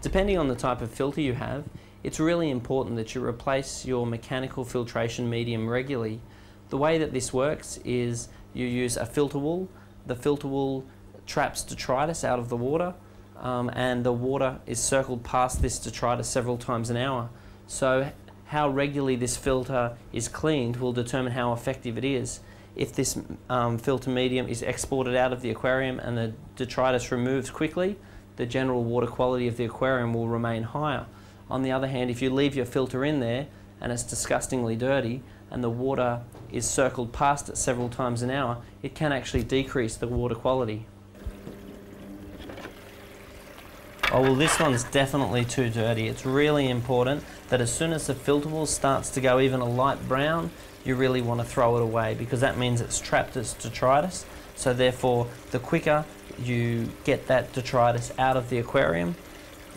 Depending on the type of filter you have, it's really important that you replace your mechanical filtration medium regularly. The way that this works is you use a filter wool. The filter wool traps detritus out of the water, and the water is circled past this detritus several times an hour. So how regularly this filter is cleaned will determine how effective it is. If this filter medium is exported out of the aquarium and the detritus removes quickly, the general water quality of the aquarium will remain higher. On the other hand, if you leave your filter in there and it's disgustingly dirty and the water is circled past it several times an hour, it can actually decrease the water quality. Oh well, this one's definitely too dirty. It's really important that as soon as the filter wool starts to go even a light brown, you really want to throw it away, because that means it's trapped as detritus. So therefore, the quicker you get that detritus out of the aquarium,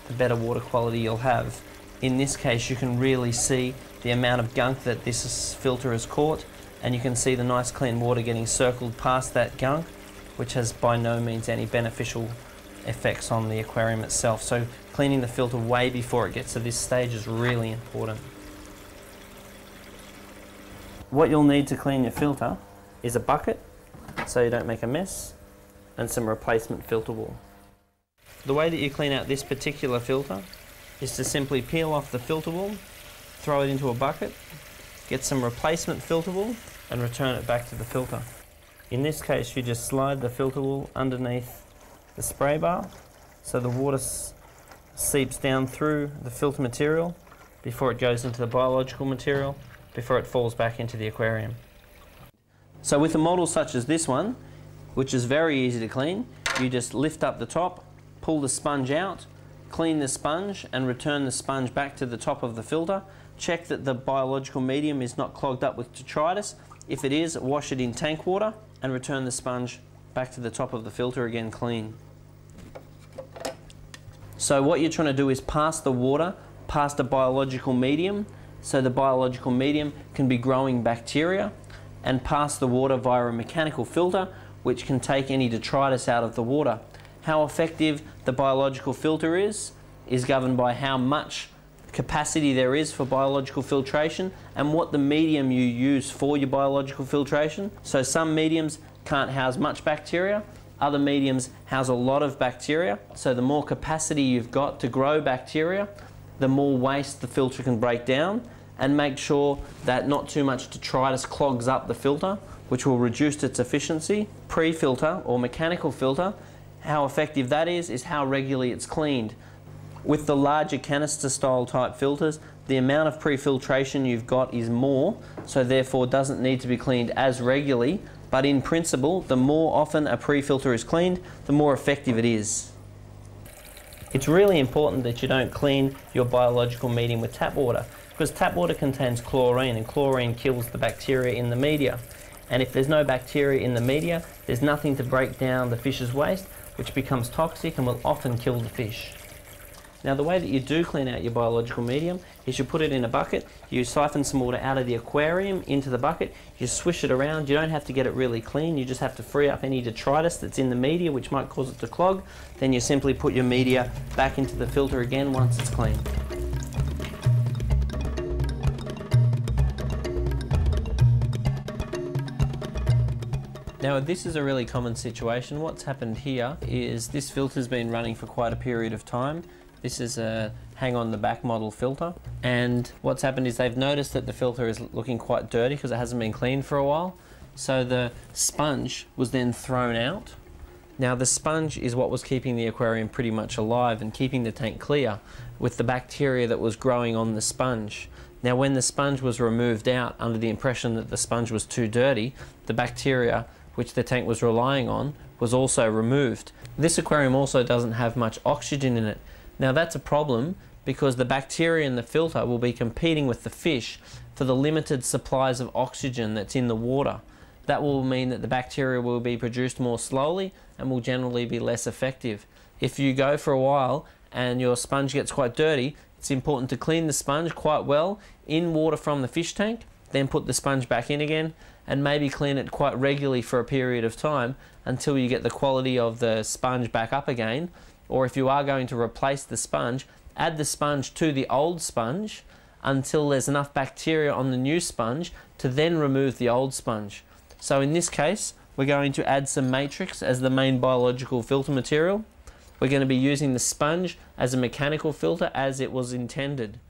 the better water quality you'll have. In this case, you can really see the amount of gunk that this filter has caught, and you can see the nice clean water getting circled past that gunk, which has by no means any beneficial effects on the aquarium itself. So cleaning the filter way before it gets to this stage is really important. What you'll need to clean your filter is a bucket, so you don't make a mess, and some replacement filter wool. The way that you clean out this particular filter is to simply peel off the filter wool, throw it into a bucket, get some replacement filter wool, and return it back to the filter. In this case, you just slide the filter wool underneath the spray bar so the water seeps down through the filter material before it goes into the biological material, before it falls back into the aquarium. So with a model such as this one, which is very easy to clean, you just lift up the top, pull the sponge out, clean the sponge and return the sponge back to the top of the filter. Check that the biological medium is not clogged up with detritus. If it is, wash it in tank water and return the sponge back to the top of the filter again clean. So what you're trying to do is pass the water past a biological medium, so the biological medium can be growing bacteria, and pass the water via a mechanical filter which can take any detritus out of the water. How effective the biological filter is governed by how much capacity there is for biological filtration and what the medium you use for your biological filtration. So some mediums can't house much bacteria, other mediums house a lot of bacteria. So the more capacity you've got to grow bacteria, the more waste the filter can break down, and make sure that not too much detritus clogs up the filter, which will reduce its efficiency. Pre-filter or mechanical filter, how effective that is how regularly it's cleaned. With the larger canister style type filters, the amount of pre-filtration you've got is more, so therefore doesn't need to be cleaned as regularly, but in principle, the more often a pre-filter is cleaned, the more effective it is. It's really important that you don't clean your biological medium with tap water, because tap water contains chlorine, and chlorine kills the bacteria in the media. And if there's no bacteria in the media, there's nothing to break down the fish's waste, which becomes toxic and will often kill the fish. Now the way that you do clean out your biological medium is you put it in a bucket, you siphon some water out of the aquarium into the bucket, you swish it around. You don't have to get it really clean, you just have to free up any detritus that's in the media which might cause it to clog. Then you simply put your media back into the filter again once it's clean. Now this is a really common situation. What's happened here is this filter's been running for quite a period of time. This is a hang on the back model filter, and what's happened is they've noticed that the filter is looking quite dirty because it hasn't been cleaned for a while. So the sponge was then thrown out. Now the sponge is what was keeping the aquarium pretty much alive and keeping the tank clear with the bacteria that was growing on the sponge. Now when the sponge was removed out under the impression that the sponge was too dirty, the bacteria which the tank was relying on was also removed. This aquarium also doesn't have much oxygen in it. Now that's a problem because the bacteria in the filter will be competing with the fish for the limited supplies of oxygen that's in the water. That will mean that the bacteria will be produced more slowly and will generally be less effective. If you go for a while and your sponge gets quite dirty, it's important to clean the sponge quite well in water from the fish tank, then put the sponge back in again, and maybe clean it quite regularly for a period of time until you get the quality of the sponge back up again. Or if you are going to replace the sponge, add the sponge to the old sponge until there's enough bacteria on the new sponge to then remove the old sponge. So in this case, we're going to add some matrix as the main biological filter material. We're going to be using the sponge as a mechanical filter as it was intended.